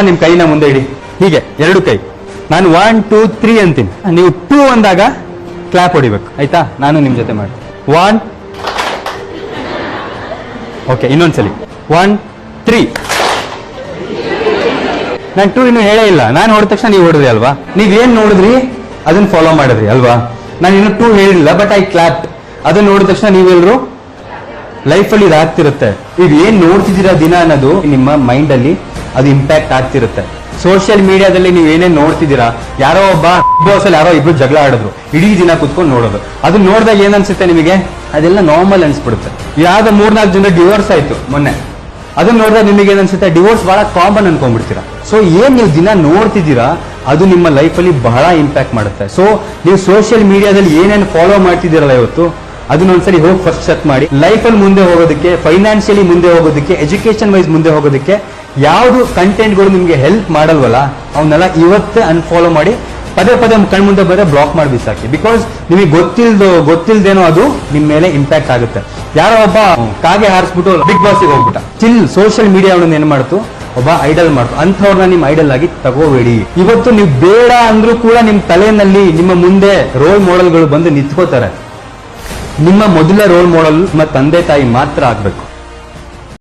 ನಿಮ್ ಕೈನ ಮುಂದೆ ಇಡಿ, ಹೀಗೆ ಎರಡು ಕೈ. ನಾನು 1 2 3 ಅಂತೀನಿ, ನೀವು 2 ಅಂದಾಗ ಕ್ಲಾಪ್ ಹೊಡಿಬೇಕು, ಆಯ್ತಾ? ನಾನು ನಿಮ್ ಜೊತೆ ಮಾಡಿ 1. ಓಕೆ, ಇನ್ನೊಂದ್ಸಲಿ 1 3. ನಾನು 2 ಇನ್ನು ಹೇಳೇ ಇಲ್ಲ, ನಾನು ಹೊಡೆದ ತಕ್ಷಣ ನೀವು ಹೊಡೆದ್ರಿ ಅಲ್ವಾ? ನೀವೇನ್ ನೋಡಿದ್ರಿ ಅದನ್ನ ಫಾಲೋ ಮಾಡಿದ್ರಿ ಅಲ್ವಾ? ನಾನು ಇನ್ನು 2 ಹೇಳಿಲ್ಲ, ಬಟ್ ಐ ಕ್ಲಾಪ್. ಅದನ್ನ ನೋಡಿದ ತಕ್ಷಣ ನೀವೆಲ್ಲರೂ ಲೈಫಲ್ಲಿ ಇದಾಗ್ತಿರುತ್ತೆ. ಈಗ ಏನ್ ನೋಡ್ತಿದ್ದೀರಾ ದಿನ ಅನ್ನೋದು ನಿಮ್ಮ ಮೈಂಡ್ ಅಲ್ಲಿ ಅದು ಇಂಪ್ಯಾಕ್ಟ್ ಆಗ್ತಿರುತ್ತೆ. ಸೋಷಿಯಲ್ ಮೀಡಿಯಾದಲ್ಲಿ ನೀವು ಏನೇನ್ ನೋಡ್ತಿದ್ದೀರಾ, ಯಾರೋ ಒಬ್ಬ ಬಾಸಲ್ಲಿ ಯಾರೋ ಇಬ್ರು ಜಗಳ ಆಡಿದ್ರು, ಇಡೀ ದಿನ ಕುತ್ಕೊಂಡು ನೋಡೋದು, ಅದನ್ನ ನೋಡಿದಾಗ ಏನ್ ಅನ್ಸುತ್ತೆ ನಿಮಗೆ? ಅದೆಲ್ಲ ನಾರ್ಮಲ್ ಅನ್ಸ್ಬಿಡುತ್ತೆ. ಯಾವ್ದೋ 3-4 ಜನ ಡಿವೋರ್ಸ್ ಆಯ್ತು ಮೊನ್ನೆ, ಅದನ್ನ ನೋಡಿದಾಗ ನಿಮಗೆ ಏನ್ ಅನ್ಸುತ್ತೆ? ಡಿವೋರ್ಸ್ ಬಹಳ ಕಾಮನ್ ಅನ್ಕೊಂಡ್ಬಿಡ್ತೀರಾ. ಸೊ ಏನ್ ನೀವು ದಿನ ನೋಡ್ತಿದ್ದೀರಾ ಅದು ನಿಮ್ಮ ಲೈಫಲ್ಲಿ ಬಹಳ ಇಂಪ್ಯಾಕ್ಟ್ ಮಾಡುತ್ತೆ. ಸೊ ನೀವು ಸೋಷಿಯಲ್ ಮೀಡಿಯಾದಲ್ಲಿ ಏನೇನು ಫಾಲೋ ಮಾಡ್ತಿದ್ದೀರಲ್ಲ ಇವತ್ತು, ಅದನ್ನೊಂದ್ಸರಿ ಹೋಗಿ ಫಸ್ಟ್ ಚೆಕ್ ಮಾಡಿ. ಲೈಫಲ್ಲಿ ಮುಂದೆ ಹೋಗೋದಕ್ಕೆ, ಫೈನಾನ್ಷಿಯಲಿ ಮುಂದೆ ಹೋಗೋದಕ್ಕೆ, ಎಜುಕೇಶನ್ ವೈಸ್ ಮುಂದೆ ಹೋಗೋದಕ್ಕೆ ಯಾವುದು ಕಂಟೆಂಟ್ಗಳು ನಿಮ್ಗೆ ಹೆಲ್ಪ್ ಮಾಡಲ್ವಲ್ಲ ಅವನ್ನೆಲ್ಲ ಇವತ್ತೇ ಅನ್ಫಾಲೋ ಮಾಡಿ, ಪದೇ ಪದೇ ಕಣ್ಮುಂದೆ ಬರೋ ಬ್ಲಾಕ್ ಮಾಡಿ ಬಿಸಾಕಿ. ಬಿಕಾಸ್ ನಿಮಗೆ ಗೊತ್ತಿಲ್ದೇನೋ ಅದು ನಿಮ್ ಮೇಲೆ ಇಂಪ್ಯಾಕ್ಟ್ ಆಗುತ್ತೆ. ಯಾರೋ ಒಬ್ಬ ಕಾಗೆ ಹಾರಿಸ್ಬಿಟ್ಟು ಬಿಗ್ ಬಾಸ್ಗೆ ಹೋಗ್ಬಿಟ್ಟ, ಸ್ಟಿಲ್ ಸೋಷಿಯಲ್ ಮೀಡಿಯಾ ಅವನನ್ನ ಏನ್ ಮಾಡ್ತು, ಒಬ್ಬ ಐಡಲ್ ಮಾಡ್ತು. ಅಂಥವ್ರನ್ನ ನಿಮ್ ಐಡಲ್ ಆಗಿ ತಗೋಬೇಡಿ. ಇವತ್ತು ನೀವು ಬೇಡ ಅಂದ್ರೂ ಕೂಡ ನಿಮ್ ತಲೆಯಲ್ಲಿ ನಿಮ್ಮ ಮುಂದೆ ರೋಲ್ ಮಾಡೆಲ್ಗಳು ಬಂದು ನಿಂತ್ಕೋತಾರೆ. ನಿಮ್ಮ ಮೊದಲ ರೋಲ್ ಮಾಡೆಲ್ ನಿಮ್ಮ ತಂದೆ ತಾಯಿ ಮಾತ್ರ ಆಗ್ಬೇಕು.